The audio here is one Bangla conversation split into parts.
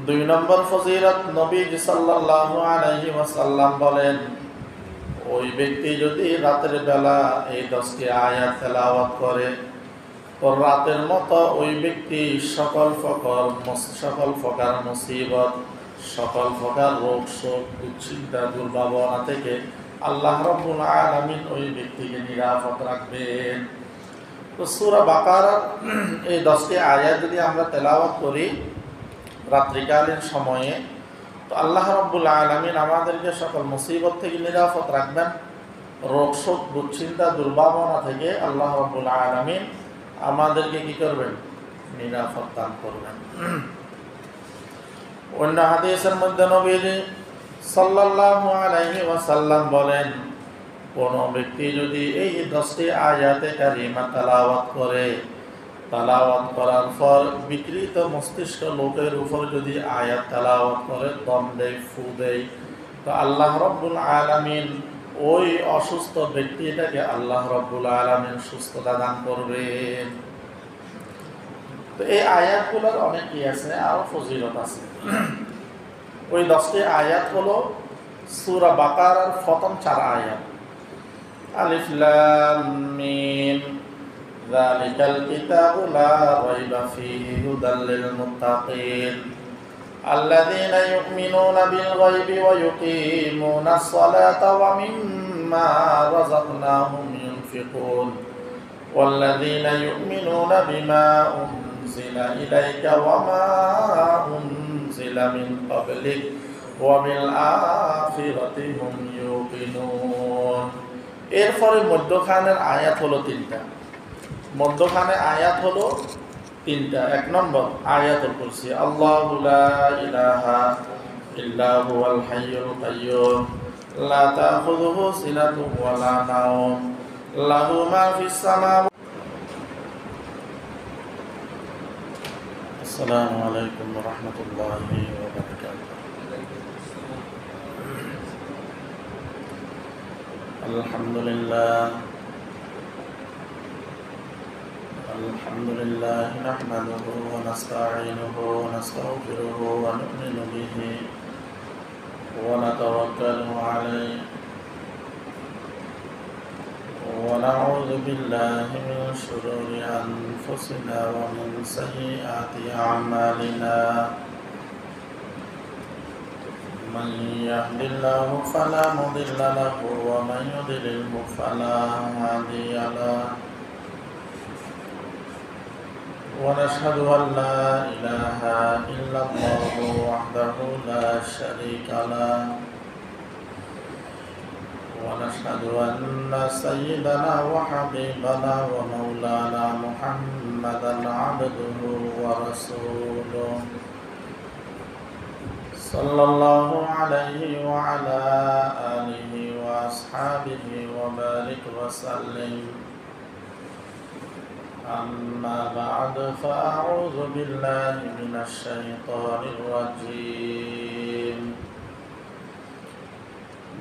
দুই নম্বর ফজিলত, নবী সাল্লাল্লাহু আলাইহি ওয়াসাল্লাম বলেন, ওই ব্যক্তি যদি রাতের বেলা এই 10টি আয়াত তেলাওয়াত করে, তো রাতের মতো ওই ব্যক্তি সকল প্রকার মুসিবত, সকল প্রকার রোগ শোক, দুশ্চিন্তা, দুর্ভাবনা থেকে আল্লাহ রাব্বুল আলামিন ওই ব্যক্তিকে নিরাপদ রাখবেন। তো সূরা বাকারার এই 10টি আয়াত যদি আমরা তেলাওয়াত করি রাত্রিকালীন সময়ে, তো আল্লাহ রাব্বুল আলামিন আমাদেরকে সকল মুসিবত থেকে নিরাপদ রাখবেন। রোগ শোক, দুশ্চিন্তা, দুর্ভাবনা থেকে আল্লাহ রাব্বুল আলামিন আমাদেরকে কি করবেন? নিরাপদ দান করবেন। অন্য হাদিসের মধ্যে নবীজি সাল্লাল্লাহু আলাইহি ওয়াসাল্লাম বলেন, কোন ব্যক্তি যদি এই 10টি আয়াতে কারিমা তেলাওয়াত করে, তেলাওয়াত করার পর বিকৃত মস্তিষ্ক লোকের উপর যদি আয়াত তেলাওয়াত করে, দম দেয়, ফু দেয়, তো আল্লাহ রাব্বুল আলামিন ওই অসুস্থ ব্যক্তিটাকে আল্লাহ রাব্বুল আলামিন সুস্থতা দান করবেন। তো এই আয়াতগুলোর অনেক কি আছে, আরো ফজিলত আছে। ওই 10টি আয়াত হলো সূরা বাকারার প্রথম 4 আয়াত। আলিফ লাম মিম যালিকাল কিতাবু লা রাইবা ফীহি হুদাল লিল মুত্তাকিন আল্লাযীনা ইউমিনুনা বিল গায়বি ওয়া ইউকিমুনাস সালাতা ওয়া মিম্মা রাযাকনাহুম ইউনফিকুন ওয়াল্লাযীনা ইউমিনুনা বিমা উনজিলা ইলাইকা ওয়া মা উনজিলা মিন ক্বাবলিক ওয়া বিল আখিরাতি হুম ইউকিনুন। এরপরে মধ্যখানের আয়াত হলো 3টা। মধ্যখানে আয়াত হলো 3টা। 1 নম্বর আয়াতুল কুরসি, আল্লাহু লা ইলাহা ইল্লা হুয়াল হাইয়ুল কাইয়্যুম লা তাখুযুহু সিনাতুন ওয়া লা নাওম লাহু মা ফিস সামাওয়াতি। আসসালামু আলাইকুম ওয়া রাহমাতুল্লাহি ওয়া বারাকাতুহু। আলহামদুলিল্লাহ নাহমাদুহু ওয়া নাস্তাঈনুহু ওয়া নাস্তাগফিরুহু ওয়া নু'মিনু বিহি ওয়া নাতাওয়াক্কালু আলাইহি ওয়া নাউযু বিল্লাহি মিন শুরুরি আনফুসিনা ওয়া মিন সাইয়্যাতি আ'মালিনা। من يهد الله فلا مضل له ومن يضلل فلا هادي له ونشهد أن لا إله إلا الله وحده لا شريك له ونشهد أن سيدنا وحبيبنا ومولانا محمدا عبده ورسوله صلى الله عليه وعلى آله وأصحابه وبارك وسلم. أما بعد فأعوذ بالله من الشيطان الرجيم.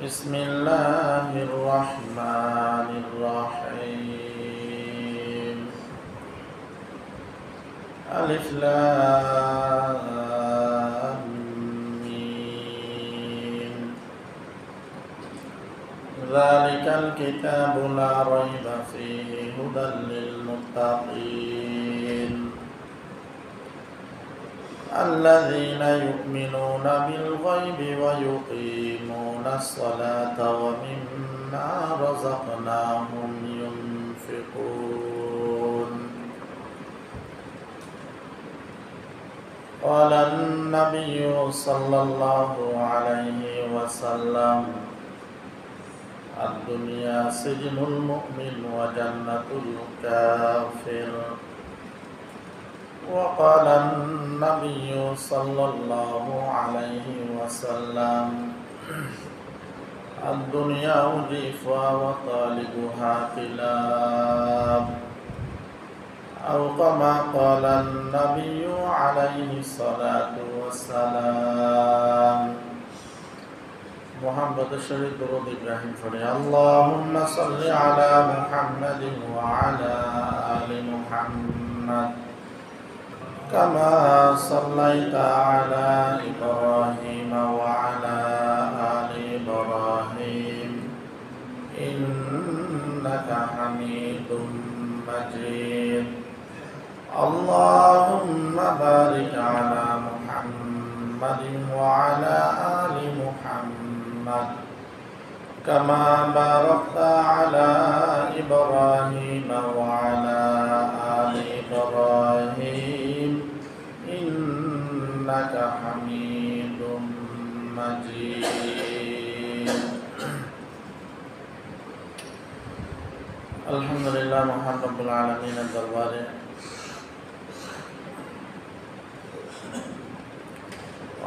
بسم الله الرحمن الرحيم. ألف لام ذلك الكتاب لا ريب فيه هدى للمتقين الذين يؤمنون بالغيب ويقيمون الصلاة ومما رزقناهم ينفقون. قال النبي صلى الله عليه وسلم الدنيا سجن المؤمن وجنة الكافر. وقال النبي صلى الله عليه وسلم الدنيا جيفا وطالبها كلاب أو كما قال النبي عليه الصلاة والسلام. محمد شريف درود إبراهيم فري اللهم صل على محمد وعلى آل محمد كما صليت على إبراهيم وعلى آل إبراهيم إنك حميد مجيد اللهم بارك على محمد وعلى آل محمد كما باركت على إبراهيم وعلى آل إبراهيم إنك حميد مجيد الحمد لله محمد رب العالمين الدرباري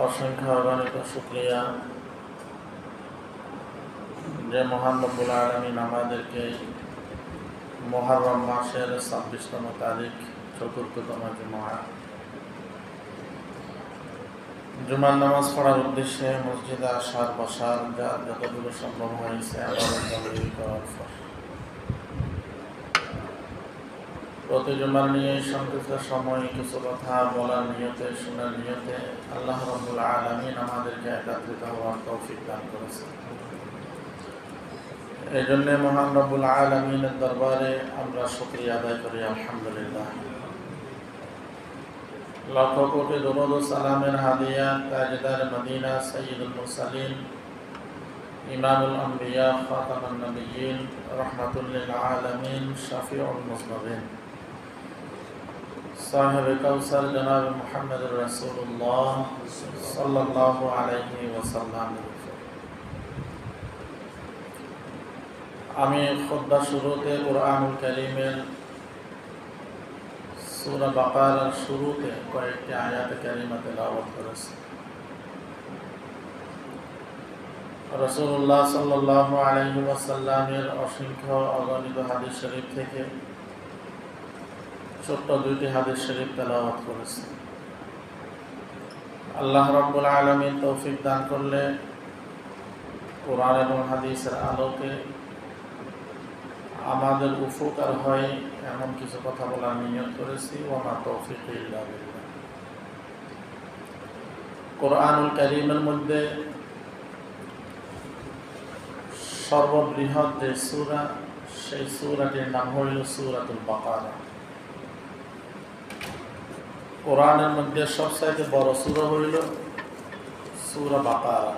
অসংখ্য অগণিত শুকরিয়া যে মহান রব্বুল আলামিন আমাদেরকে মুহররম মাসের 26তম তারিখ চতুর্থতম জুমার নামাজ পড়ার উদ্দেশ্যে মসজিদে আসার বসার যা যতটুকু সম্ভব হয়েছে প্রতি জুমার নিয়ে সংক্ষিপ্ত সময় কিছু কথা বলার নিয়তে শোনার নিয়তে আল্লাহ রাব্বুল আলামিন আমাদেরকে একত্রিত হওয়ার তৌফিক দান করেছেন। এই জন্য মহান রব্বুল আলামিনের দরবারে আমরা শুকরিয়া আদায় করি আলহামদুলিল্লাহ। লাখ কোটি দরুদ ও সালামের হাদিয়া তাজদার মদিনা সাইয়্যিদুল মুরসালিন ইমামুল আম্বিয়া খাতামুন নবিয়্যিন রাহমাতুল লিল আলামিন শাফিউল মুজনিবিন সাহেব কাউসার জনাব মুহাম্মদুর রাসূলুল্লাহ সাল্লাল্লাহু আলাইহি ওয়াসাল্লাম। আমি খুতবা শুরুতে কুরআনুল কারীমের সূরা বাকারার শুরুতে কয়েকটি আয়াত কারীমা তেলাওয়াত করেছি। রাসূলুল্লাহ সাল্লাল্লাহু আলাইহি ওয়াসাল্লামের অসংখ্য অগণিত হাদিস শরীফ থেকে ছোট্ট দুইটি হাদিস শরীফ তেলাওয়াত করেছি। আল্লাহ রাব্বুল আলামিন তৌফিক দান করলে কোরআন এবং হাদিসের আলোকে আমাদের উপকার হয় এমন কিছু কথা বলার নিয়ত করেছি। ওয়া মা তৌফিক ইল্লা বিল্লাহ। কোরআনুল কারীমের মধ্যে সর্ববৃহৎ যে সূরা, সেই সূরাটির নাম হইল সূরাতুল বাকারা। কোরআনের মধ্যে সবচাইতে বড় সূরা হইল সূরা বাকারা।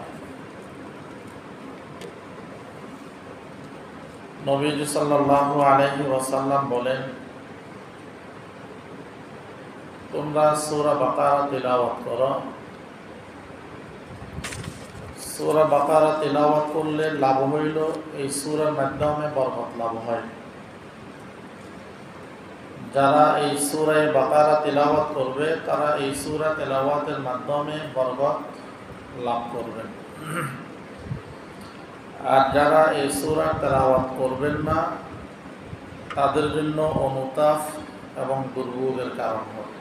নবীজি সাল্লাল্লাহু আলাইহি ওয়াসাল্লাম বলেন, তোমরা সূরা বাকারা তিলাওয়াত করো। সূরা বাকারা তিলাওয়াত করলে লাভ হইল এই সূরার মাধ্যমে বরকত লাভ হয়। যারা এই সূরা বাকারা তিলাওয়াত করবে তারা এই সূরা তিলাওয়াতের মাধ্যমে বরকত লাভ করবেন। আর যারা এই সূরা তেলাওয়াত করবেন না তাদের জন্য অনুতাপ এবং দুর্ভোগের কারণ হবে।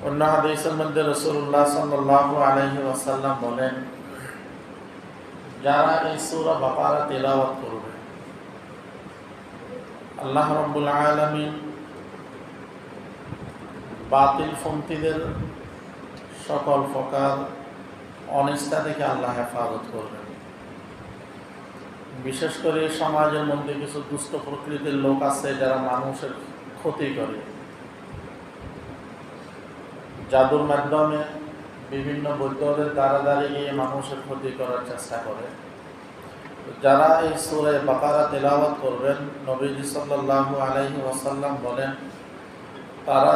অন্য হাদিসের মধ্যে রাসূলুল্লাহ সাল্লাল্লাহু আলাইহি ওয়াসাল্লাম বলেন, যারা এই সূরা বাকারা তেলাওয়াত করবে আল্লাহ রাব্বুল আলামিন বাতিলপন্থীদের সকল প্রকার অনিষ্টা থেকে আল্লাহ হেফাজত করবেন। বিশেষ করে সমাজের মধ্যে কিছু দুষ্ট প্রকৃতির লোক আছে যারা মানুষের ক্ষতি করে, জাদুর মাধ্যমে বিভিন্ন বৈদ্যদের দ্বারা দাঁড়িয়ে গিয়ে মানুষের ক্ষতি করার চেষ্টা করে। যারা এই সূরা বাকারা তেলাওয়াত করবেন, নবীজি সাল্লাল্লাহু আলাইহি ওয়াসাল্লাম বলেন, তারা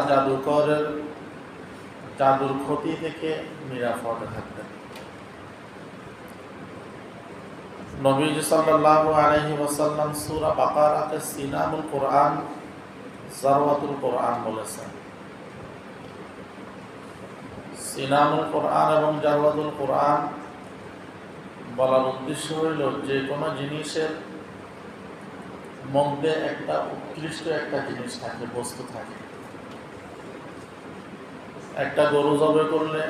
জাদুর ক্ষতি থেকে নিরাপদে থাকবেন। নবীজি সাল্লাল্লাহু আলাইহি ওয়াসাল্লাম সূরা বাকারাকে সিনামুল কোরআন, জারওয়াতুল কোরআন বলেছেন। সিনামুল কোরআন এবং জারওয়াতুল কোরআন বলার উদ্দেশ্য হইল যে কোনো জিনিসের মধ্যে একটা উৎকৃষ্ট একটা জিনিস থাকে, বস্তু থাকে। একটা গরু জবাই করলে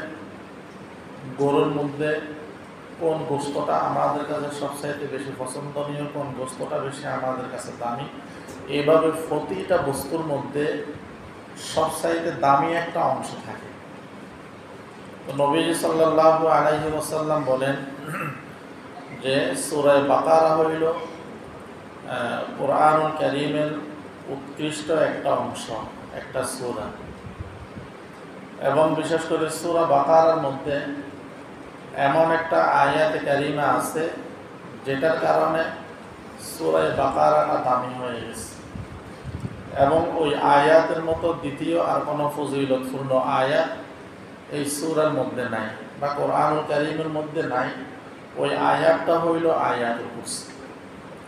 গরুর মধ্যে কোন গোস্তটা আমাদের কাছে সবচাইতে বেশি পছন্দনীয়, কোন গোস্তটা বেশি আমাদের কাছে দামি, এইভাবে প্রতিটা বস্তুর মধ্যে সবচাইতে দামি একটা অংশ থাকে। তো নবীজি সাল্লাল্লাহু আলাইহি ওয়াসাল্লাম বলেন যে সূরা বাকারা হইল কুরআনুল কারীমের উৎকৃষ্ট একটা অংশ, একটা সূরা। এবং বিশেষ করে সূরা বাকারার মধ্যে এমন একটা আয়াতে কারিমা আছে যেটার কারণে সূরা বাকারাটা দামি হয়ে গেছে। এবং ওই আয়াতের মতো দ্বিতীয় আর কোনো ফজিলতপূর্ণ আয়াত এই সূরার মধ্যে নাই, বা কোরআনুল কারীমের মধ্যে নাই। ওই আয়াতটা হইল আয়াতুল কুরসি।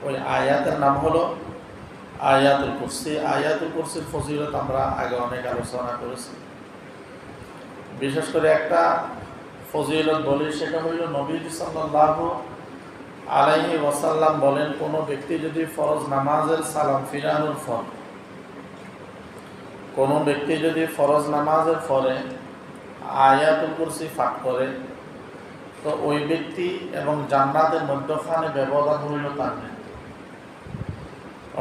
ওই আয়াতের নাম হলো আয়াতুল কুরসি। আয়াতুল কুরসির ফজিলত আমরা আগে অনেক আলোচনা করেছি। বিশেষ করে একটা ফজিলত বলি, সেটা হইল নবীজি সাল্লাল্লাহু আলাইহি ওয়াসাল্লাম বলেন, কোনো ব্যক্তি যদি ফরজ নামাজের সালাম ফিরানোর পর, কোনো ব্যক্তি যদি ফরজ নামাজের পরে আয়াতুল কুরসি পাঠ করে, তো ওই ব্যক্তি এবং জান্নাতের মধ্যখানে ব্যবধান হইল তার নেই।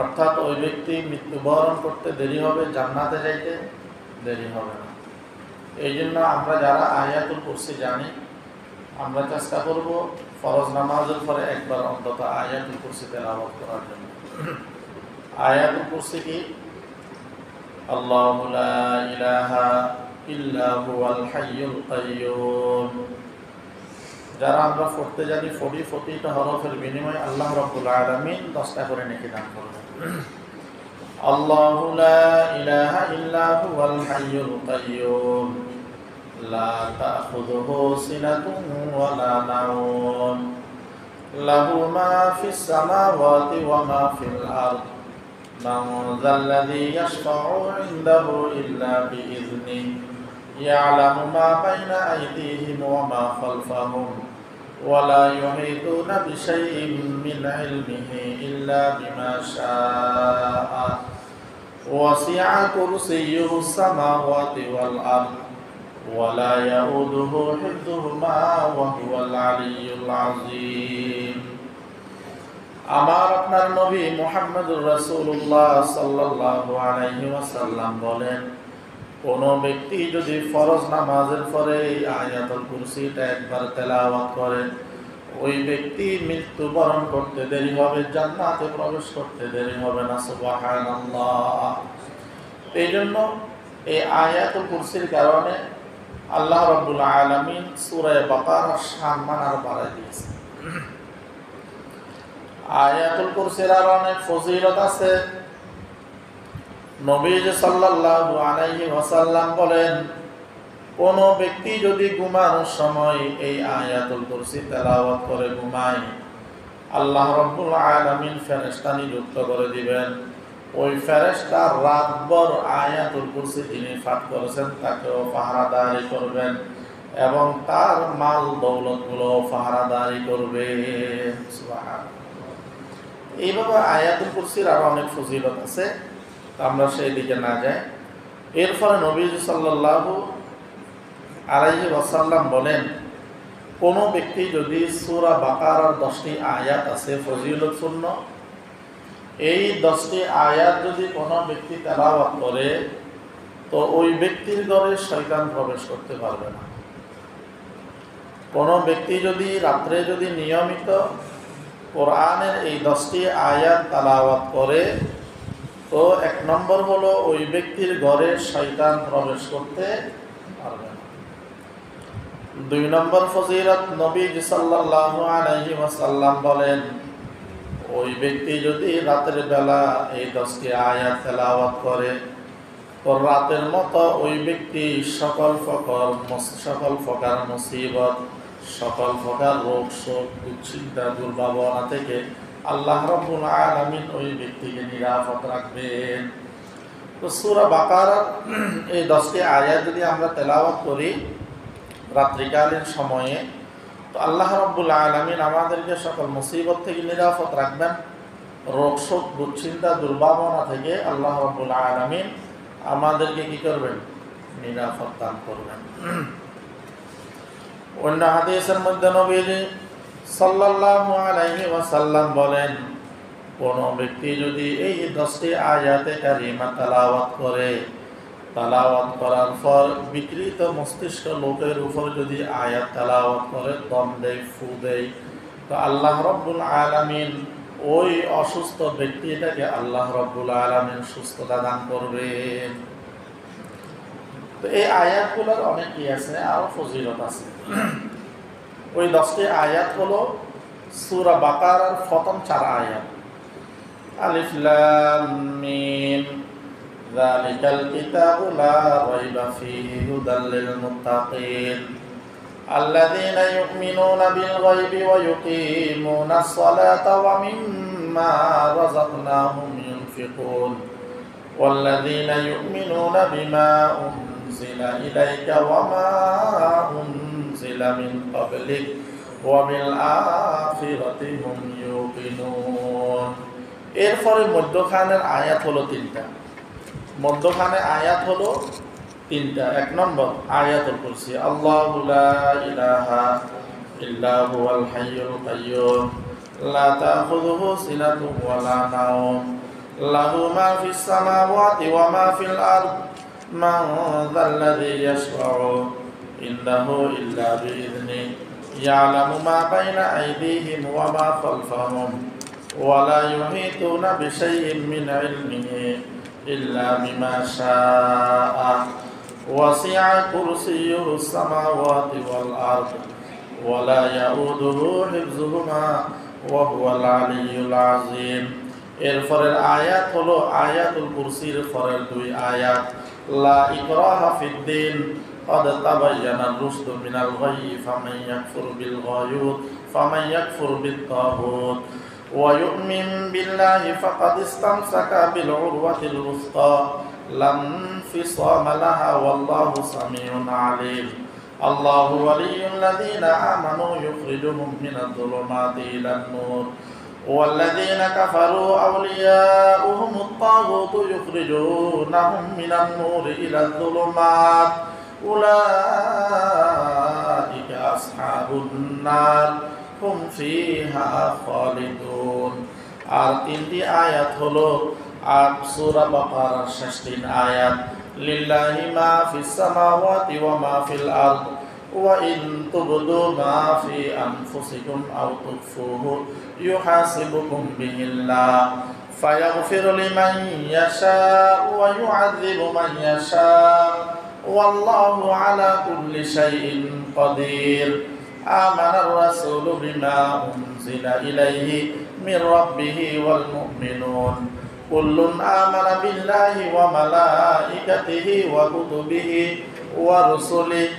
অর্থাৎ ওই ব্যক্তি মৃত্যুবরণ করতে দেরি হবে, জান্নাতে যাইতে দেরি হবে না। এই জন্য আমরা যারা আয়াতুল কুরসি জানি, আমরা চেষ্টা করব ফরজ নামাজের পরে একবার অন্তত আয়াতুল কুরসি তেলাওয়াত করার জন্য। আয়াতুল কুরসি কি? আল্লাহু লা ইলাহা ইল্লা হুয়াল হাইয়ুল কাইয়্যুম। যারা আমরা পড়তে জানি, 40টা হরফের বিনিময়ে আল্লাহ রাব্বুল আলামিন 10টা করে নেকি দান করবেন। আল্লাহু লা ইলাহা ইল্লা হুয়াল হাইয়ুল কাইয়্যুম লা তাখুযুহু সিনাতুন ওয়া লা নাওম লাহু মা ফিস সামাওয়াতি ওয়া মা ফিল আরদ মান যাল্লাযী ইয়াশফা'ু 'ইনদাহু ইল্লা বিইযনিহি ইয়া'লামু মা বাইনা আইদিহিম ওয়া মা খালফাহুম ওয়া লা ইউহীতুনা বিশাইইন মিন 'ইলমিহি ইল্লা বিমা শাআ ওয়াসি'a কুরসিয়্যুহুস সামাওয়াতি ওয়াল আরদ ওয়া লা ইয়াউদুহু হিফযুহুমা ওয়া হুয়াল 'আলিয়্যুল 'আযীম। আমার আপনার নবী মুহাম্মদুর রাসূলুল্লাহ সাল্লাল্লাহু আলাইহি ওয়াসাল্লাম বলেন, কোন ব্যক্তি যদি ফরজ নামাজের পরে এই আয়াতুল কুরসিটা একবার তেলাওয়াত করে, ওই ব্যক্তি মৃত্যুবরণ করতে দেরি হবে, জান্নাতে প্রবেশ করতে দেরি হবে না। সুবহানাল্লাহ। এই জন্য এই আয়াতুল কুরসির কারণে আল্লাহ রাব্বুল আলামিন সূরা বাকারার সম্মান আরো বাড়ায় দিয়েছে। আয়াতুল কুরসির আর অনেক ফজিলত আছে। নবীজি সাল্লাল্লাহু আলাইহি ওয়াসাল্লাম বলেন, কোন ব্যক্তি যদি ঘুমানোর সময় এই আয়াতুল কুরসি তেলাওয়াত করে ঘুমায়, আল্লাহ রাব্বুল আলামিন ফেরেশতা নিযুক্ত করে দিবেন। ওই ফেরেশতা রাতভর আয়াতুল কুরসি যিনি পাঠ করেছেন তাকেও পাহারাদারি করবেন এবং তার মাল দৌলতগুলো পাহারাদারি করবে। সুবহানাল্লাহ। এইভাবে আয়াতুল কুরসির আরো অনেক ফজিলত আছে, আমরা সেই দিকে না যাই। এরপরে নবীজি সাল্লাল্লাহু আলাইহি ওয়াসাল্লাম বলেন, কোন ব্যক্তি যদি সূরা বাকারার 10টি আয়াত আছে ফজিলতপূর্ণ, এই 10টি আয়াত যদি কোনো ব্যক্তি তেলাওয়াত করে, তো ওই ব্যক্তির ঘরে শয়তান প্রবেশ করতে পারবে না। কোনো ব্যক্তি যদি রাত্রে যদি নিয়মিত কোরআনের এই 10টি আয়াত তেলাওয়াত করে, তো 1 নম্বর হলো ওই ব্যক্তির ঘরে শয়তান প্রবেশ করতে পারবে না। 2 নম্বর ফজিলত, নবীজি সাল্লাল্লাহু আলাইহি ওয়াসাল্লাম বলেন, ওই ব্যক্তি যদি রাতের বেলা এই 10টি আয়াত তেলাওয়াত করে, তো রাতের মতো ওই ব্যক্তি সকল প্রকার মুসিবত, সকল প্রকার রোগ শোক, দুশ্চিন্তা, দুর্ভাবনা থেকে আল্লাহ রাব্বুল আলামিন ওই ব্যক্তিকে নিরাপদ রাখবেন। তো সূরা বাকারার এই 10টি আয়াত যদি আমরা তেলাওয়াত করি রাত্রিকালীন সময়ে, তো আল্লাহ রাব্বুল আলামিন আমাদেরকে সকল মুসিবত থেকে নিরাপদ রাখবেন। রোগ শোক, দুশ্চিন্তা, দুর্ভাবনা থেকে আল্লাহ রাব্বুল আলামিন আমাদেরকে কি করবেন? নিরাপদ দান করবেন। অন্য হাদিসের মধ্যে নবীজি সাল্লাল্লাহু আলাইহি ওয়াসাল্লাম বলেন, কোনো ব্যক্তি যদি এই 10টি আয়াতে কারিমা তেলাওয়াত করে, তেলাওয়াত করার পর বিকৃত মস্তিষ্ক লোকের উপর যদি আয়াত তেলাওয়াত করে, দম দেয়, ফু দেয়, তো আল্লাহ রাব্বুল আলামিন ওই অসুস্থ ব্যক্তিটাকে আল্লাহ রাব্বুল আলামিন সুস্থতা দান করবেন। তো এই আয়াতগুলোর অনেক কি আছে, আরো ফজিলত আছে। ওই 10টি আয়াত হলো সূরা বাকারার প্রথম 4 আয়াত। আলিফ লাম মিম যালিকাল কিতাবু লা রাইবা ফীহি হুদাল লিল মুত্তাকিন আল্লাযীনা ইউমিনুনা বিল গায়বি ওয়া ইউকিমুনাস সালাতা ওয়া মিম্মা রাযাকনাহুম ইউনফিকুন ওয়াল্লাযীনা ইউমিনুনা বিমা উনজিলা ইলাইকা ওয়া মা উনজিলা মিন ক্বাবলিক ওয়া বিল আখিরাতি হুম ইউকিনুন। এরপরে মধ্যখানের আয়াত হলো 3টা। মধ্যখানে আয়াত হলো 3টা। 1 নম্বর আয়াতুল কুরসি, আল্লাহু লা ইলাহা ইল্লা হুয়াল হাইয়ুল কাইয়্যুম লা তাখুযুহু সিনাতুন ওয়া লা নাওম লাহু মা ফিস সামাওয়াতি ওয়া মা ফিল আরদ মান যাল্লাযী ইয়াশফা'ু ইনদাহু ইল্লা বিইذনিহি ইয়ালামু মা বাইনা আইদিহিম ওয়া মা খালফাহুম ওয়া লা ইউহিতুনা বিশাইইন মিন ইলমিহি ইল্লা বিমা শাআ ওয়াসি'a কুরসিয়্যুহুস সামাওয়াতি ওয়াল আরদ ওয়া লা ইয়াউদুহু হিফযুহুমা ওয়া হুয়াল আলিয়্যুল আযীম। এরপরের আয়াত হলো আয়াতুল কুরসির পরের 2 আয়াত, লা ইকরাহা ফিদ-দীন قد تبين الرشد من الغي فمن يكفر بالطاغوت ويؤمن بالله فقد استمسك بالعروة الوثقى لا انفصام لها والله سميع عليم الله ولي الذين آمنوا يخرجهم من الظلمات إلى النور والذين كفروا أولياؤهم الطاغوت يخرجونهم من النور إلى الظلمات أولئك أصحاب النار هم فيها خالدون। আর 3টি আয়াত হলো সূরা বাকারার 3 আয়াত, লিল্লাহি মা ফিস সামাওয়াতি ওয়া মা ফিল আরদ ওয়া ইন তুবদু মা ফি আনফুসিকুম আও তুখফুহু ইউহাসিবুকুম বিহিল্লাহ ফায়াগফিরু লিমান ইয়াশা'উ ওয়া ইউ'আযিবু মান ইয়াশা'উ ওয়াল্লাহু আলা কুল্লি শাইইন কাদির। আমানার রাসূলু বিমা উনজিলা ইলাইহি মির রাব্বিহি ওয়াল মুমিনুন কুল্লুন আমানা বিল্লাহি ওয়া মালাইকাতিহি ওয়া কুতুবিহি ওয়া রুসুলিহি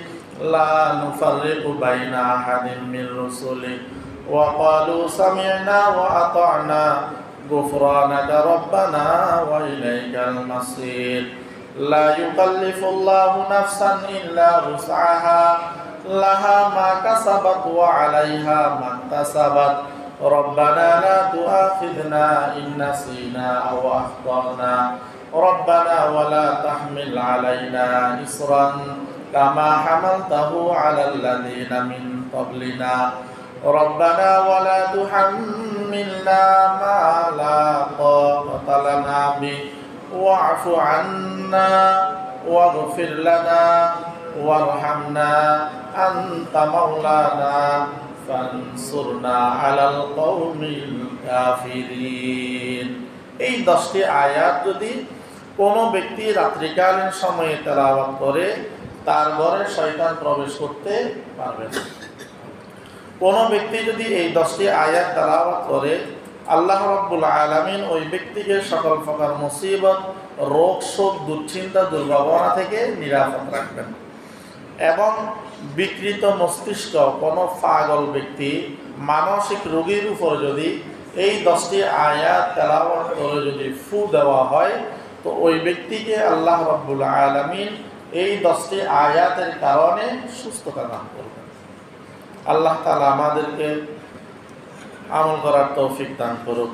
লা নুফাররিকু বাইনা আহাদিন মির রুসুলিহি ওয়া ক্বালু সামি'না ওয়া আতা'না গুফরানাকা রাব্বানা ওয়া ইলাইকাল মাসির। لا يكلف الله نفسا إلا وسعها لها ما كسبت وعليها ما اكتسبت ربنا لا تؤاخذنا إن نسينا أو أخطأنا ربنا ولا تحمل علينا إصرا كما حملته على الذين من قبلنا ربنا ولا تحملنا ما لا طاقة لنا به واعف عنا واغفر لنا وارحمنا أنت مولانا فانصرنا على القوم الكافرين। এই 10টি আয়াত যদি কোনো ব্যক্তি রাত্রিকালীন সময়ে তেলাওয়াত করে, তার ঘরে শয়তান প্রবেশ করতে পারবে না। কোনো ব্যক্তি যদি এই 10টি আয়াত তেলাওয়াত করে, আল্লাহ রাব্বুল আলামিন ওই ব্যক্তিকে সকল প্রকার মুসিবত, রোগ, শোক, দুশ্চিন্তা, দুর্ভাবনা থেকে নিরাপদ রাখবেন। এবং বিকৃত মস্তিষ্ক কোনো পাগল ব্যক্তি, মানসিক রোগীর উপর যদি এই 10টি আয়াত তেলাওয়াত করে যদি ফু দেওয়া হয়, তো ওই ব্যক্তিকে আল্লাহ রাব্বুল আলামিন এই 10টি আয়াতের কারণে সুস্থতা দান করবেন। আল্লাহ তাআলা আমাদেরকে আমল করার তৌফিক দান করুক।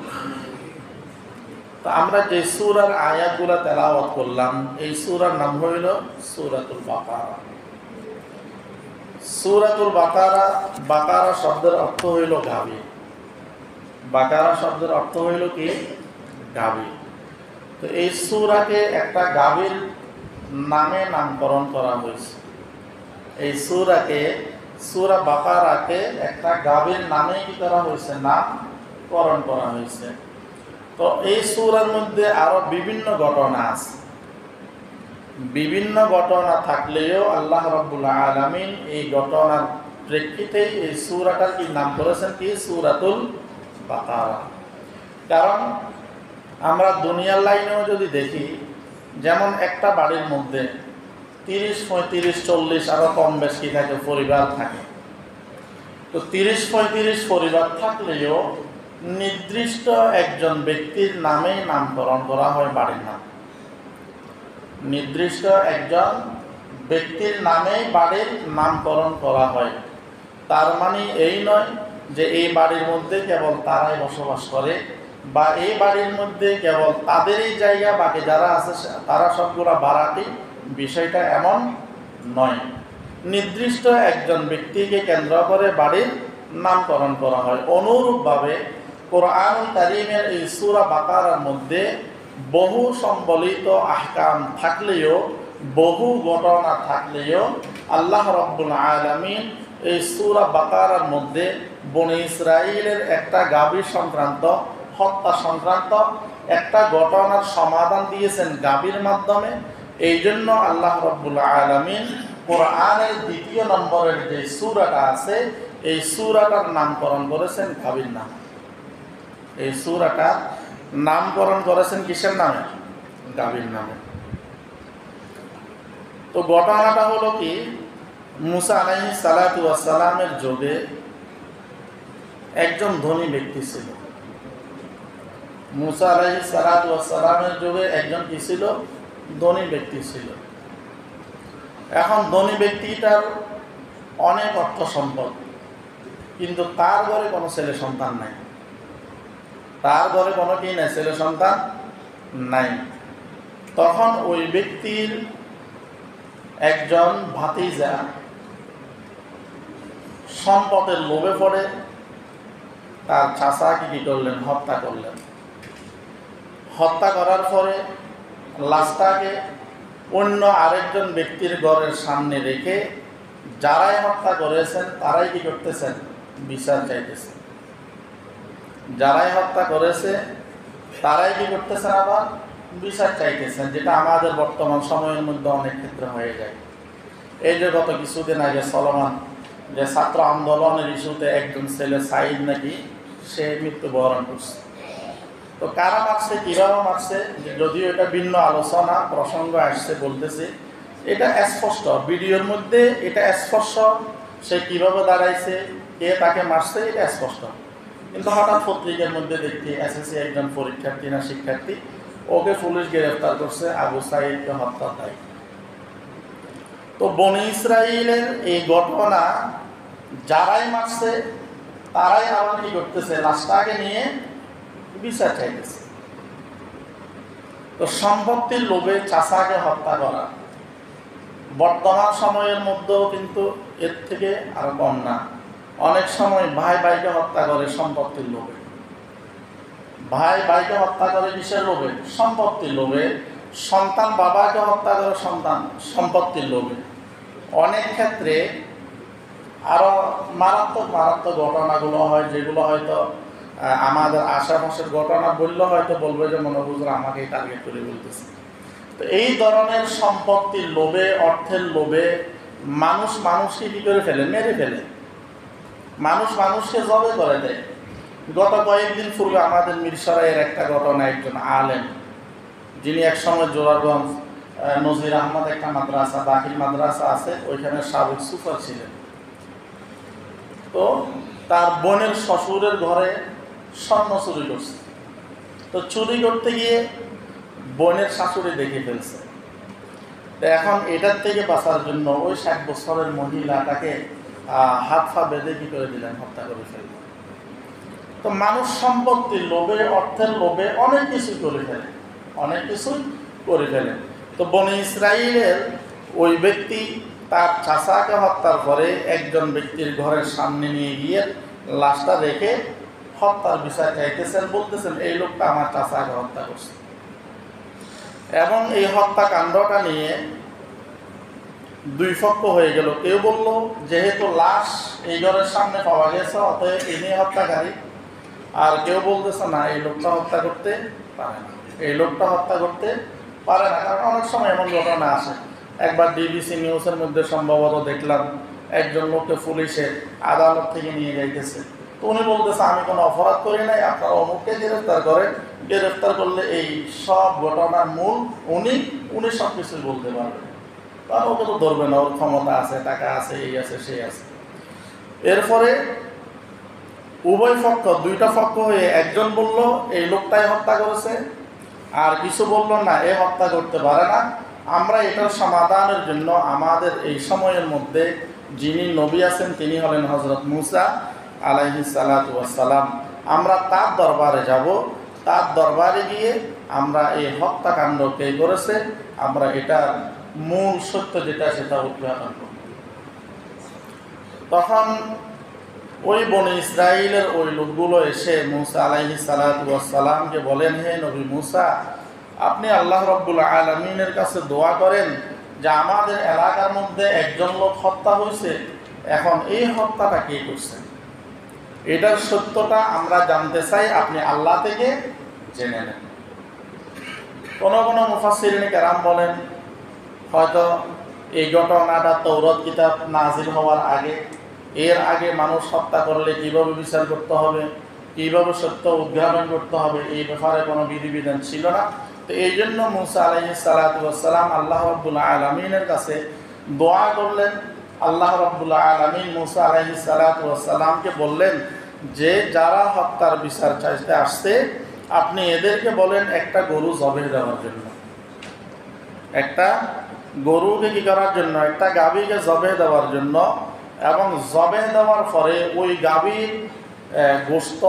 তো আমরা যে সূরার আয়াতগুলো তেলাওয়াত করলাম, এই সূরার নাম হইল সূরাতুল বাকারা। সূরাতুল বাকারা, বাকারা শব্দের অর্থ হইল গাভী। বাকারা শব্দের অর্থ হইল কি? গাভী। তো এই সূরাকে একটা গাভীর নামে নামকরণ করা হয়েছে। এই সূরা বাকারাকে একটা গাভীর নামে কি করা হয়েছে? নামকরণ করা হয়েছে। তো এই সূরার মধ্যে আরো বিভিন্ন ঘটনা আছে। বিভিন্ন ঘটনা থাকলেও আল্লাহ রাব্বুল আলামিন এই ঘটনার প্রেক্ষিতে এই সূরাটার কি নাম করেছেন কি? সূরাতুল বাকারা। কারণ আমরা দুনিয়ার লাইনেও যদি দেখি, যেমন একটা বাড়ির মধ্যে 30, 35, 40 আরো কম বেশি থাকে পরিবার থাকে। তো 30, 35 পরিবার থাকলেও নির্দিষ্ট একজন ব্যক্তির নামে নামকরণ করা হয় বাড়ির নাম। নির্দিষ্ট একজন ব্যক্তির নামে বাড়ির নামকরণ করা হয়। তার মানে এই নয় যে এই বাড়ির মধ্যে কেবল তারাই বসবাস করে, বা এই বাড়ির মধ্যে কেবল তাদেরই জায়গা, বাকি যারা আছে তারা সবগুলা ভাড়াটি। বিষয়টা এমন নয়। নির্দিষ্ট একজন ব্যক্তিকে কেন্দ্র করে বাড়ির নামকরণ করা হয়। অনুরূপভাবে কোরআনুল কারীমের এই সূরা বাকারার মধ্যে বহু সম্বলিত আহকাম থাকলেও, বহু ঘটনা থাকলেও আল্লাহ রাব্বুল আলামিন এই সূরা বাকারার মধ্যে বনী ইসরাঈলের একটা গাভী সংক্রান্ত, হত্যা সংক্রান্ত একটা ঘটনার সমাধান দিয়েছেন গাভীর মাধ্যমে। এই জন্য আল্লাহ রাব্বুল আলামিন কোরআনের 2 নম্বরের যে সূরাটা আছে, এই সূরাটার নামকরণ করেছেন গাভীর নাম। এই সূরাটার নামকরণ করেছেন কিসের নামে? গাভীর নামে। তো ঘটনাটা হলো কি, মুসা আলাইহিস সালাতু ওয়াস সালামের যুগে একজন ধনী ব্যক্তি ছিল। মুসা আলাইহিস সালাতু ওয়াস সালামের যুগে একজন কি ছিল? ধনী ব্যক্তি ছিল। এখন ধনী ব্যক্তিটার অনেক অর্থ সম্পদ, কিন্তু তার ঘরে কোনো ছেলে সন্তান নাই। তার ঘরে কোনো কি নাই? ছেলে সন্তান নাই। তখন ওই ব্যক্তির একজন ভাতিজা সম্পদের লোভে পড়ে তার চাচাকে কি করলেন? হত্যা করলেন। হত্যা করার পরে লাশটাকে অন্য আরেকজন ব্যক্তির ঘরের সামনে রেখে যারাই হত্যা করেছেন তারাই কি করতেছেন? বিচার চাইতেছেন। যারাই হত্যা করেছে তারাই কি করতেছেন? আবার বিচার চাইতেছেন, যেটা আমাদের বর্তমান সময়ের মধ্যে অনেক ক্ষেত্রে হয়ে যায়। এই যে গত কিছুদিন আগে চলমান যে ছাত্র আন্দোলনের ইস্যুতে একজন ছেলে সাইদ নাকি সে মৃত্যুবরণ করছে। তো কারা মারছে, কিভাবে মারছে, যদিও এটা ভিন্ন আলোচনা প্রসঙ্গ আসছে, বলতেছে এটা স্পষ্ট ভিডিওর মধ্যে, এটা স্পষ্ট সে কিভাবে দাঁড়াইছে, কে তাকে মারছে, এটা স্পষ্ট। কিন্তু হঠাৎ পত্রিকার মধ্যে দেখি এসএসসি একজন পরীক্ষার্থী না শিক্ষার্থী, ওকে পুলিশ গ্রেফতার করছে আবু সাঈদকে হত্যার দায়। তো বনী ইসরাঈলের এই ঘটনা যারাই মারছে তারাই আবার কি করতেছে? লাশটাকে নিয়ে বিচার চাইতেছে। তো সম্পত্তির লোভে চাচাকে হত্যা করা বর্তমান সময়ের মধ্যেও কিন্তু এর থেকে আরো কম না। অনেক সময় ভাই ভাইকে হত্যা করে সম্পত্তির লোভে। ভাই ভাইকে হত্যা করে কিসের লোভে? সম্পত্তির লোভে। সন্তান বাবাকে হত্যা করে সন্তান সম্পত্তির লোভে। অনেক ক্ষেত্রে আরো মারাত্মক মারাত্মক ঘটনাগুলো হয়, যেগুলো হয়তো আমাদের আশেপাশের ঘটনা বললে হয়তো বলবে যে মনে বুঝলো আমাকেই টার্গেট করে বলতেছে। তো এই ধরনের সম্পত্তির লোভে, অর্থের লোভে মানুষ মানুষকে কি করে ফেলে? মেরে ফেলে। মানুষ মানুষকে জবে করে দেয়। গত কয়েকদিন পূর্বে আমাদের মিরসরাইয়ের একটা ঘটনা, একজন আলেম যিনি একসময় জোরারগঞ্জ নজির আহমদ একটা মাদ্রাসা, দাখিল মাদ্রাসা আছে, ওইখানে সাবেক সুপার ছিলেন। তো তার বোনের শ্বশুরের ঘরে স্বর্ণ চুরি করছে। তো চুরি করতে গিয়ে বোনের শাশুড়ি দেখে ফেলছে। তো এখন এটার থেকে বাঁচার জন্য ওই 60 বছরের মহিলাটাকে হাত পা বেঁধে কি করে দিলেন? হত্যা করে ফেললেন। তো মানুষ সম্পত্তির লোভে, অর্থের লোভে অনেক কিছু করে ফেলে, অনেক কিছু করে ফেলে। তো বনী ইসরাঈলের ওই ব্যক্তি তার চাচাকে হত্যার পরে একজন ব্যক্তির ঘরের সামনে নিয়ে গিয়ে লাশটা রেখে হত্যার বিচার চাইতেছেন, বলতেছেন এই লোকটা আমার চাচাকে হত্যা করছে। এবং এই হত্যাকাণ্ডটা নিয়ে দুই পক্ষ হয়ে গেল। কেউ বলল যেহেতু লাশ এই ঘরের সামনে পাওয়া গেছে অতএব ইনি হত্যাকারী, আর কেউ বলতেছে না এই লোকটা হত্যা করতে পারে না, এই লোকটা হত্যা করতে পারে না। কারণ অনেক সময় এমন ঘটনা আসে। একবার ডিবিসি নিউজের মধ্যে সম্ভবত দেখলাম একজন লোককে পুলিশে আদালত থেকে নিয়ে যাইতেছে, তো উনি বলতেছে আমি কোনো অপরাধ করি নাই, আপনারা অমুককে গ্রেফতার করেন, গ্রেফতার করলে এই সব ঘটনার মূল উনি সব কিছুই বলতে পারবেন। কারণ ওকে তো ধরবে না, ওর ক্ষমতা আছে, টাকা আছে, এই আছে সেই আছে। এরপরে উভয় পক্ষ, দুইটা পক্ষ হয়ে একজন বলল এই লোকটাই হত্যা করেছে, আর কিছু বলল না এ হত্যা করতে পারে না। আমরা এটার সমাধানের জন্য আমাদের এই সময়ের মধ্যে যিনি নবী আছেন তিনি হলেন হযরত মুসা আলাইহিস সালাতু ওয়াস সালাম। আমরা তার দরবারে যাব, তার দরবারে গিয়ে আমরা এই হত্যাকাণ্ড কে করেছে আমরা এটার মূল সত্য যেটা সেটা উদ্ঘাটন করব। তখন ওই বনি ইসরাইলের ওই লোকগুলো এসে মুসা আলাইহিস সালাতু ওয়াস সালামকে বলেন, হে নবী মুসা, আপনি আল্লাহ রাব্বুল আলামিনের কাছে দোয়া করেন যে আমাদের এলাকার মধ্যে একজন লোক হত্যা হয়েছে, এখন এই হত্যাটা কে করছে, এটার সত্যটা আমরা জানতে চাই, আপনি আল্লাহ থেকে জেনে নেন। কোন কোন মুফাসসিরিন কেরাম বলেন হয়তো এই ঘটনাটা তাওরাত কিতাব নাজিল হওয়ার আগে, এর আগে মানুষ হত্যা করলে কিভাবে বিচার করতে হবে, কিভাবে সত্য উদ্ঘাটন করতে হবে এই ব্যাপারে কোনো বিধিবিধান ছিল না। তো এই জন্য মুসা আলাইহিস সালাতু ওয়াস সালাম আল্লাহ রাব্বুল আলামিনের কাছে দোয়া করলেন। আল্লাহ রাব্বুল আলামিন মুসা আলাইহিস সালাতু ওয়াস সালামকে বললেন যে যারা হত্যার বিচার চাইতে আসছে আপনি এদেরকে বলেন একটা গরু জবাই দেওয়ার জন্য, একটা গরুকে কি করার জন্য, একটা গাভীকে জবাই দেওয়ার জন্য। এবং জবাই দেওয়ার পরে ওই গাভীর গোশত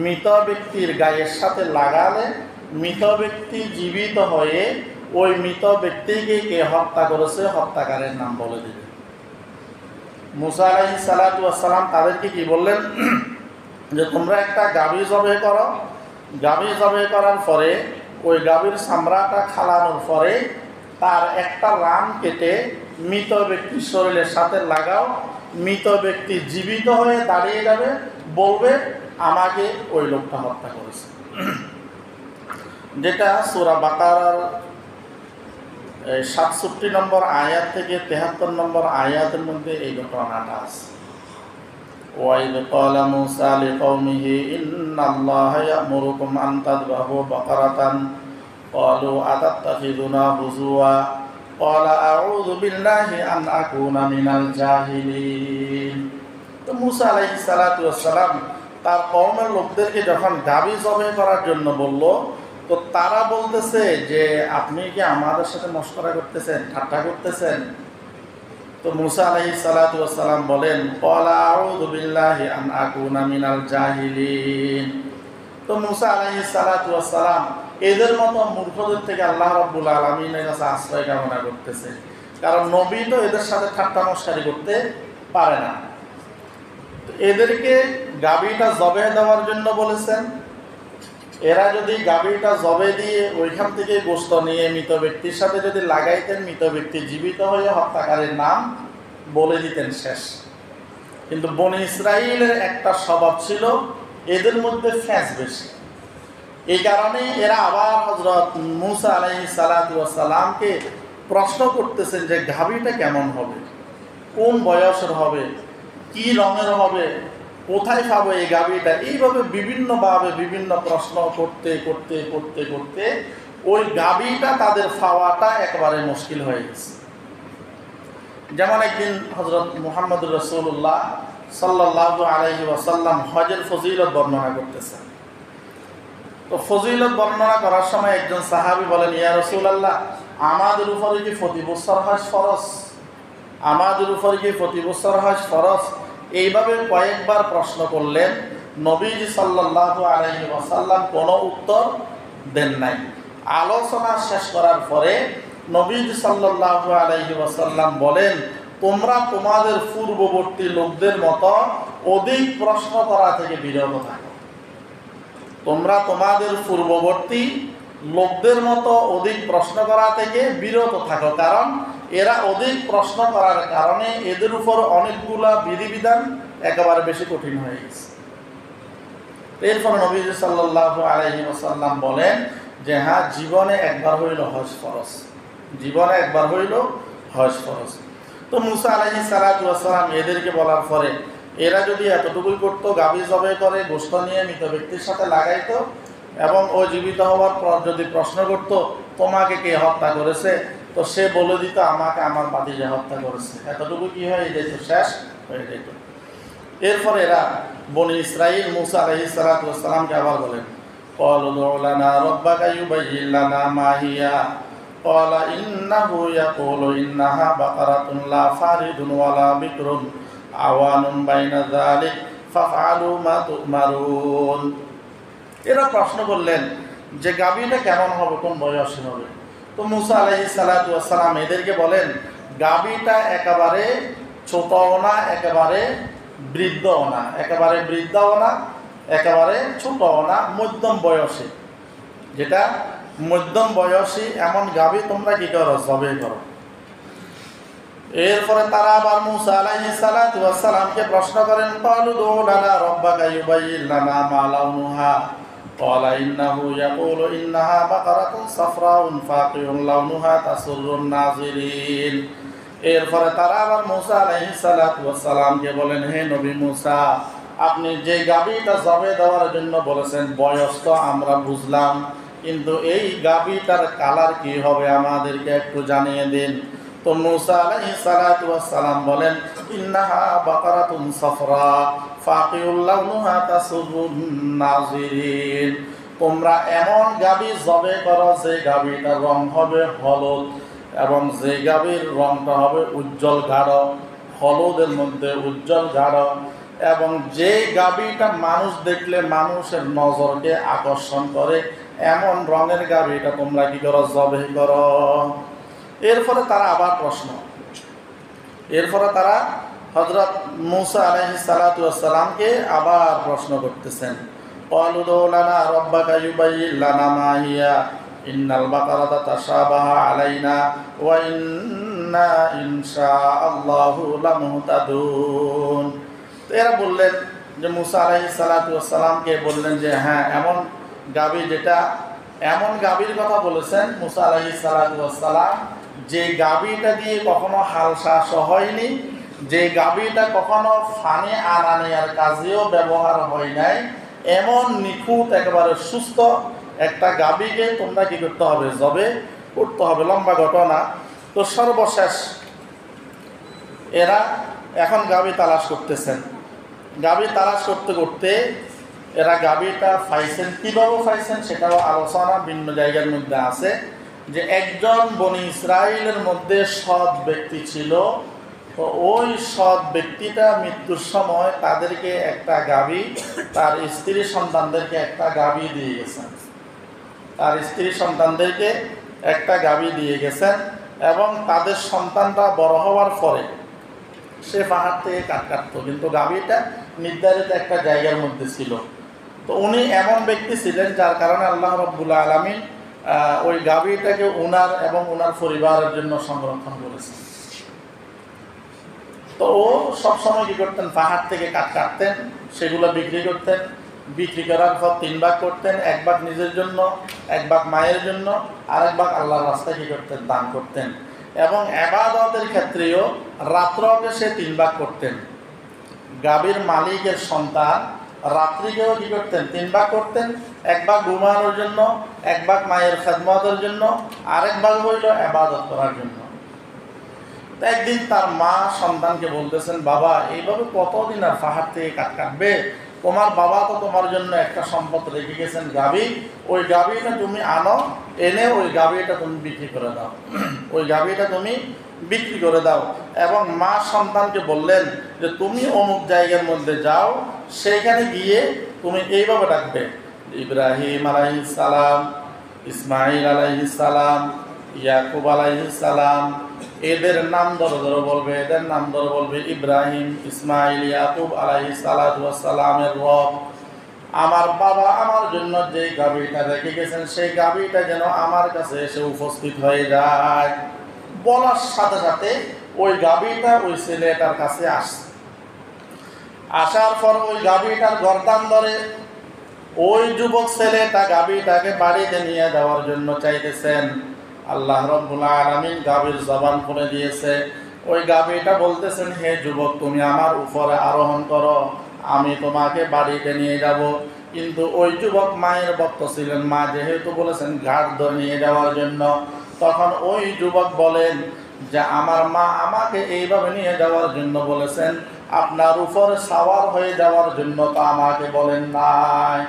মৃত ব্যক্তির গায়ের সাথে লাগালে মৃত ব্যক্তি জীবিত হয়ে ওই মৃত ব্যক্তিকে কে হত্যা করেছে হত্যাকারের নাম বলে দিবে। মুসা আলাইহিস সালাতু ওয়াস সালাম তাদেরকে কি বললেন যে তোমরা একটা গাভী জবাই করো, গাভী জবাই করার পরে ওই গাভীর চামড়াটা খালানোর পরে তার একটা রান কেটে মৃত ব্যক্তির শরীরের সাথে লাগাও, মৃত ব্যক্তি জীবিত হয়ে দাঁড়িয়ে যাবে, বলবে আমাকে ওই লোকটা হত্যা করেছে। যেটা সূরা বাকারার ৬৭ নম্বর আয়াত থেকে ৭৩ নম্বর আয়াতের মধ্যে এই ঘটনাটা আছে। ওয়াইদ ক্বালা মূসা লিকওমিহি ইন্নাল্লাহা ইয়া'মুরুকুম আন তাযবাহু বাকারাতান ক্বালু আতাত্তাখিযুনা হুজুয়া ক্বালা আউযু বিল্লাহি আন আকুনা মিনাল জাহিলিন। তো মূসা আলাইহিস সালাতু ওয়াস সালাম তার কওমের লোকদেরকে যখন গাভী জবাই করার জন্য বলল, তো তারা বলতেছে যে আপনি কি আমাদের সাথে মশকরা করতেছেন, ঠাট্টা করতেছেন। তো মূসা আলাইহিস সালাতু ওয়াস সালাম বলেন ক্বালা আউযু বিল্লাহি আন আকুনা মিনাল জাহিলিন। তো মূসা আলাইহিস সালাতু ওয়াস সালাম এদের মতো মূর্খদের থেকে আল্লাহ রাব্বুল আলামিনের কাছে আশ্রয় কামনা করতেছে, কারণ নবী তো এদের সাথে ঠাট্টা মশকরি করতে পারে না। এদেরকে গাভীটা জবাই দেওয়ার জন্য বলেছেন, এরা যদি গাভীটা জবাই দিয়ে ওইখান থেকে গোশত নিয়ে মৃত ব্যক্তির সাথে যদি লাগাইতেন, মৃত ব্যক্তি জীবিত হয়ে হত্যাকারীর নাম বলে দিতেন শেষ। কিন্তু বনি ইসরাইলের একটা স্বভাব ছিল এদের মধ্যে ফ্যাঁস বেশি, এই কারণেই এরা আবার হযরত মূসা আলাইহিস সালাতু ওয়াস সালামকে প্রশ্ন করতেছেন যে গাভীটা কেমন হবে, কোন বয়সের হবে, কি রঙের হবে, কোথায় পাবো এই গাভীটা। এইভাবে বিভিন্নভাবে বিভিন্ন প্রশ্ন করতে করতে করতে করতে ওই গাভীটা তাদের পাওয়াটা একেবারে মুশকিল হয়ে গেছে। যেমন একদিন হযরত মুহাম্মদুর রাসূলুল্লাহ সাল্লাল্লাহু আলাইহি ওয়াসাল্লাম হজের ফজিলত বর্ণনা করতেছেন। তো ফজিলত বর্ণনা করার সময় একজন সাহাবী বলেন, ইয়া রাসূলুল্লাহ, আমাদের উপরে কি প্রতি বছর হজ ফরজ, আমাদের উপরে কি প্রতি বছর হজ ফরজ। এইভাবে কয়েকবার প্রশ্ন করলেন, নবীজি সাল্লাল্লাহু আলাইহি ওয়াসাল্লাম কোনো উত্তর দেন নাই। আলোচনা শেষ করার পরে নবীজি সাল্লাল্লাহু আলাইহি ওয়াসাল্লাম বলেন, তোমরা তোমাদের পূর্ববর্তী লোকদের মতো অধিক প্রশ্ন করা থেকে বিরত থাকো। তোমরা তোমাদের পূর্ববর্তী লোকদের মতো অধিক প্রশ্ন করা থেকে বিরত থাকো, কারণ এরা অধিক প্রশ্ন করার কারণে এদের উপর অনেকগুলা বিধিবিধান একেবারে বেশি কঠিন হয়ে গেছে। এরপর নবী সাল্লাল্লাহু আলাইহি ওয়াসাল্লাম বলেন যে হ্যাঁ, জীবনে একবার হইল হজ ফরজ, জীবনে একবার হইল হজ ফরজ। তো মুসা আলাইহিস সালাতু ওয়াস সালাম এদেরকে বলার পরে এরা যদি এতটুকুই করতো, গাভী জবাই করে গোশত নিয়ে মৃত ব্যক্তির সাথে লাগাইতো এবং ও জীবিত হওয়ার পর যদি প্রশ্ন করত তোমাকে কে হত্যা করেছে, তো সে বলে দিত আমাকে আমার ভাতিজা হত্যা করেছে, এতটুকু কি হয়ে যেত, শেষ হয়ে যেত। এরপর এরা বনি ইসরাইল মুসা আলাইহিস সালাতু ওয়াস সালামকে আবার বলেন ক্বালু উদউ লানা রাব্বাকা ইউবায়্যিন লানা মা হিয়া ক্বালা ইন্নাহু ইয়াকুলু ইন্নাহা বাকারাতুন লা ফারিদুন ওয়ালা বিকরুন আওয়ানুন বাইনা যালিক ফাফআলু মা তুমারুন। এরা প্রশ্ন করলেন যে গাভীটা কেমন হবে, কোন বয়সে হবে? তো মুসা আলাইহিস সালাতু ওয়াস সালাম এদেরকে বলেন গাভীটা একেবারে ছোটও না, একেবারে বৃদ্ধও না, একেবারে বৃদ্ধও না, একেবারে ছোটও না, মধ্যম বয়সী, যেটা মধ্যম বয়সী এমন গাভী তোমরা কি করো, জবাই করো। এরপরে তারা আবার মুসা আলাইহিস সালাতু ওয়াস সালামকে প্রশ্ন করেন ক্বালু উদউ লানা রাব্বাকা ইউবায়্যিন লানা মা লাউনুহা ক্বালা ইন্নাহু ইয়াকুলু ইন্নাহা বাকারাতুন সাফরাউন ফাকিহুন লাউনুহা তাসুরুন নাযিরিন। এরপরে তারা আবার মুসা আলাইহিস সালাতু ওয়াস সালামকে বলেন হে নবী মুসা, আপনি যে গাভীটা জবাই দেওয়ার জন্য বলেছেন বয়স তো আমরা বুঝলাম, কিন্তু এই গাভীটার কালার কি হবে আমাদেরকে একটু জানিয়ে দিন। তো মুসা আলাইহিস সালাতু ওয়াস সালাম বলেন ইন্নাহা বাকারাতুন সাফরা ফাকিহুল লাউনুহা তাসুরুন নাযিরিন। তোমরা এমন গাভী জবাই করো যে গাভীটার রং হবে হলুদ এবং যে গাভীর রংটা হবে উজ্জ্বল গাঢ়, হলুদের মধ্যে উজ্জ্বল গাঢ়, এবং যে গাভীটা মানুষ দেখলে মানুষের নজরকে আকর্ষণ করে এমন রঙের গাভীটা তোমরা কি করো, জবাই করো। এরপরে তারা আবার প্রশ্ন, এরপরে তারা হযরত মুসা আলাইহিস সালাতু ওয়াস সালামকে আবার প্রশ্ন করতেছেন ক্বালু উদউ লানা রাব্বাকা ইউবায়্যিন লানা মা হিয়া ইন্নাল বাকারাতা তাশাবাহা আলাইনা ওয়া ইন্না ইনশাআল্লাহু লামুহতাদুন। তো এরা বললেন যে মুসা আলাইহিস সালাতু ওয়াস সালামকে বললেন যে হ্যাঁ, এমন গাভী, যেটা এমন গাভীর কথা বলেছেন মুসা আলাইহিস সালাতু ওয়াস সালাম যে গাভীটা দিয়ে কখনো হাল চাষ হয়নি, যে গাভীটা কখনো ফানে আনা নেয়ার কাজেও ব্যবহার হয় নাই, এমন নিখুঁত একেবারে সুস্থ একটা গাভীকে তোমরা কি করতে হবে, জবাই করতে হবে। লম্বা ঘটনা। তো সর্বশেষ এরা এখন গাভী তালাশ করতেছেন। গাভী তালাশ করতে করতে এরা গাভীটা পাইছেন, কীভাবে পাইছেন সেটাও আলোচনা ভিন্ন জায়গার মধ্যে আছে। যে একজন বনি ইসরাইলের মধ্যে সৎ ব্যক্তি ছিল, তো ওই সৎ ব্যক্তিটা মৃত্যুর সময় তাদেরকে একটা গাভী, তার স্ত্রী সন্তানদেরকে একটা গাভী দিয়ে গেছেন, তার স্ত্রী সন্তানদেরকে একটা গাভী দিয়ে গেছেন, এবং তাদের সন্তানটা বড় হওয়ার পরে সে পাহাড় থেকে কাটতো, কিন্তু গাভীটা নির্ধারিত একটা জায়গার মধ্যে ছিল। তো উনি এমন ব্যক্তি ছিলেন যার কারণে আল্লাহ রাব্বুল আলামিন ওই গাভীটাকে উনার এবং উনার পরিবারের জন্য সংরক্ষণ করেছেন। তো ও সবসময় কী করতেন, পাহাড় থেকে কাটতেন, সেগুলো বিক্রি করতেন, বিক্রি করার পর 3 ভাগ করতেন, 1 ভাগ নিজের জন্য, 1 ভাগ মায়ের জন্য, আর 1 ভাগ আল্লাহর রাস্তায় কী করতেন, দান করতেন। এবং ইবাদতের ক্ষেত্রেও রাত্রকে সে 3 ভাগ করতেন। গাভীর মালিকের সন্তান রাত্রিকেও কী করতেন, 3 ভাগ করতেন, 1 ভাগ ঘুমানোর জন্য, 1 ভাগ মায়ের খেদমতের জন্য, আরেক ভাগ হইল ইবাদত করার জন্য। একদিন তার মা সন্তানকে বলতেছেন বাবা, এইভাবে কতদিন আর পাহাড় থেকে কাটবে, তোমার বাবা তো তোমার জন্য একটা সম্পদ রেখে গেছেন গাভী, ওই গাভীটা তুমি আনো, এনে ওই গাভীটা তুমি বিক্রি করে দাও, ওই গাভীটা তুমি বিক্রি করে দাও। এবং মা সন্তানকে বললেন যে তুমি অমুক জায়গার মধ্যে যাও, সেইখানে গিয়ে তুমি এইভাবে ডাকবে ইব্রাহিম আলাইহিস সালাম, ইসমাইল আলাইহিস সালাম, ইয়াকুব আলাইহিস সালাম, এদের নাম ধরে ধরে বলবে, এদের নাম ধরে বলবে ইব্রাহিম, ইসমাইল, ইয়াকুব আলাইহিস সালাতু ওয়াস সালামের রব আমার বাবা আমার জন্য যে গাভীটা রেখে গেছেন সেই গাভীটা যেন আমার কাছে এসে উপস্থিত হয়ে যায়। বলার সাথে সাথে ওই গাভীটা ওই ছেলেটার কাছে আসছে। আসার পর ওই গাভীটার গর্দান ধরে ওই যুবক ছেলেটা গাভীটাকে বাড়িতে নিয়ে যাওয়ার জন্য চাইতেছেন। আল্লাহ রাব্বুল আলামিন গাভীর জবান খুলে দিয়েছে। ওই গাভীটা বলতেছেন, হে যুবক, তুমি আমার উপরে আরোহণ করো, আমি তোমাকে বাড়িতে নিয়ে যাব। কিন্তু ওই যুবক মায়ের ভক্ত ছিলেন, মা যেহেতু বলেছেন ঘাট ধরে নিয়ে যাওয়ার জন্য, তখন ওই যুবক বলেন যে আমার মা আমাকে এইভাবে নিয়ে যাওয়ার জন্য বলেছেন, আপনার উপরে সাওয়ার হয়ে যাওয়ার জন্য তো আমাকে বলেন নাই।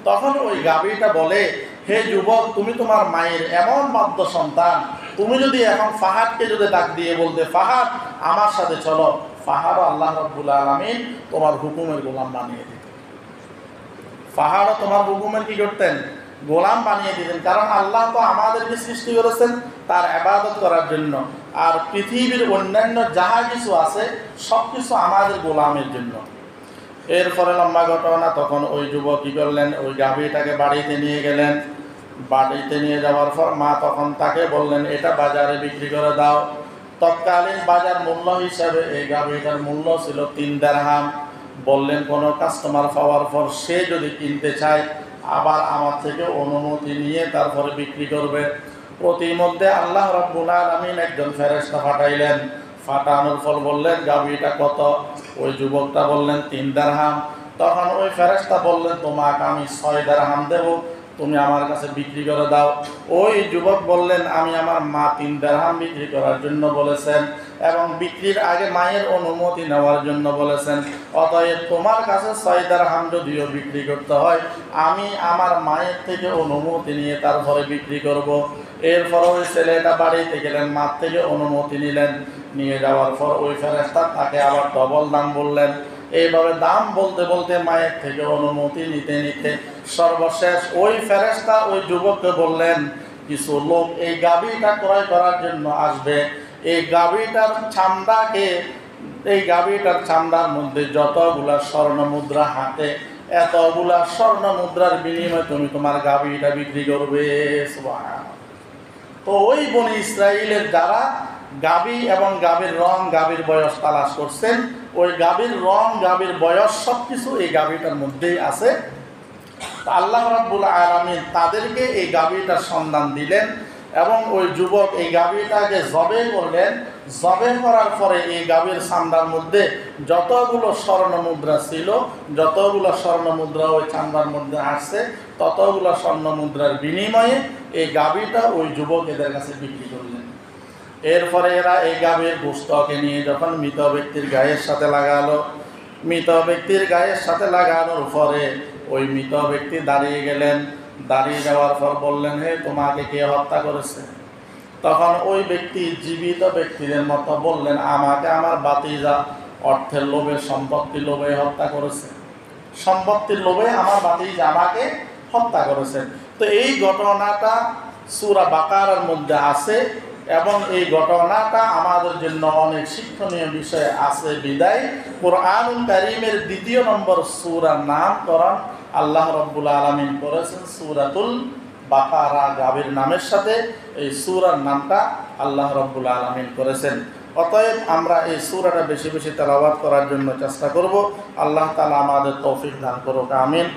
তখন ওই গাভীটা বলে, হে যুবক, তুমি তোমার মায়ের এমন বাধ্য সন্তান, তুমি যদি এখন ফাহাদকে যদি ডাক দিয়ে বলতে, ফাহাদ আমার সাথে চলো, ফাহাদও আল্লাহ রাব্বুল আলামিন তোমার হুকুমের গোলাম বানিয়ে দিতেন। ফাহাদও তোমার হুকুমের কি করতেন? গোলাম বানিয়ে দিতেন। কারণ আল্লাহ তো আমাদেরকে সৃষ্টি করেছেন তার ইবাদত করার জন্য, আর পৃথিবীর অন্যান্য যাহা কিছু আছে সব কিছু আমাদের গোলামের জন্য। এরপরে লম্বা ঘটনা, তখন ওই যুবক কী করলেন, ওই গাভীটাকে বাড়িতে নিয়ে গেলেন। বাড়িতে নিয়ে যাওয়ার পর মা তখন তাকে বললেন, এটা বাজারে বিক্রি করে দাও। তৎকালীন বাজার মূল্য হিসাবে এই গাভীটার মূল্য ছিল 3 দিরহাম। বললেন কোনো কাস্টমার পাওয়ার পর সে যদি কিনতে চায় আবার আমার থেকে অনুমতি নিয়ে তারপরে বিক্রি করবে। প্রতিমধ্যে আল্লাহ রাব্বুল আলামিন একজন ফেরেশতা পাঠাইলেন। পাঠানোর ফল বললেন গাভীটা কত? ওই যুবকটা বললেন 3 দিরহাম। তখন ওই ফেরেশতা বললেন, তোমাকে আমি 6 দিরহাম দেব, তুমি আমার কাছে বিক্রি করে দাও। ওই যুবক বললেন, আমি আমার মা 3 দিরহাম বিক্রি করার জন্য বলেছেন এবং বিক্রির আগে মায়ের অনুমতি নেওয়ার জন্য বলেছেন, অতএব তোমার কাছে 6 দিরহাম যদিও বিক্রি করতে হয়, আমি আমার মায়ের থেকে অনুমতি নিয়ে তারপরে বিক্রি করব। এরপর ওই ছেলেটা বাড়িতে গেলেন, মার থেকে অনুমতি নিলেন। নিয়ে যাওয়ার পর ওই ফেরেশতা তাকে আবার ডবল দাম বললেন। এইভাবে দাম বলতে বলতে মায়ের থেকে অনুমতি নিতে নিতে সর্বশেষ ওই ফেরেশতা ওই যুবককে বললেন, কিছু লোক এই গাভীটা ক্রয় করার জন্য আসবে। এই গাভীটার চামড়াকে, এই গাভীটার চামড়ার মধ্যে যতগুলা স্বর্ণ মুদ্রা হাতে, এতগুলা স্বর্ণ মুদ্রার বিনিময়ে তুমি তোমার গাভীটা বিক্রি করবে। সুবহানাল্লাহ। তো ওই বনি ইসরাইলের যারা গাভী এবং গাভীর রং, গাভীর বয়স তালাশ করছেন, ওই গাভীর রং, গাভীর বয়স সব কিছু এই গাভীটার মধ্যেই আছে। আল্লাহ রাব্বুল আলামিন তাদেরকে এই গাভীটার সন্ধান দিলেন এবং ওই যুবক এই গাভীটাকে জবে করলেন। জবে করার পরে এই গাভীর চামড়ার মধ্যে যতগুলো স্বর্ণ মুদ্রা ছিল, যতগুলো স্বর্ণ মুদ্রা ওই চামড়ার মধ্যে আসছে, ততগুলো স্বর্ণ মুদ্রার বিনিময়ে এই গাভীটা ওই যুবক এদের কাছে বিক্রি করলেন। এরপরে এরা এই গাভীর গোশতকে নিয়ে যখন মৃত ব্যক্তির গায়ের সাথে লাগালো, মৃত ব্যক্তির গায়ের সাথে লাগানোর পরে ওই মৃত ব্যক্তি দাঁড়িয়ে গেলেন। দাঁড়িয়ে যাওয়ার পর বললেন, হে তোমাকে কে হত্যা করেছে? তখন ওই ব্যক্তি জীবিত ব্যক্তিদের মতো বললেন, আমাকে আমার ভাতিজা অর্থের লোভে, সম্পত্তির লোভে হত্যা করেছে। সম্পত্তির লোভে আমার ভাতিজা আমাকে হত্যা করেছে। তো এই ঘটনাটা সূরা বাকারার মধ্যে আছে এবং এই ঘটনাটা আমাদের জন্য অনেক শিক্ষণীয় বিষয় আছে বিদায় কুরআনুল কারীমের 2 নম্বর সূরার নামকরণ আল্লাহ রাব্বুল আলামিন করেছেন সূরাতুল বাকারা। গাভীর নামের সাথে এই সূরার নামটা আল্লাহ রাব্বুল আলামিন করেছেন। অতএব আমরা এই সূরাটা বেশি বেশি তেলাওয়াত করার জন্য চেষ্টা করব। আল্লাহ তাআলা আমাদের তৌফিক দান করুক, আমিন।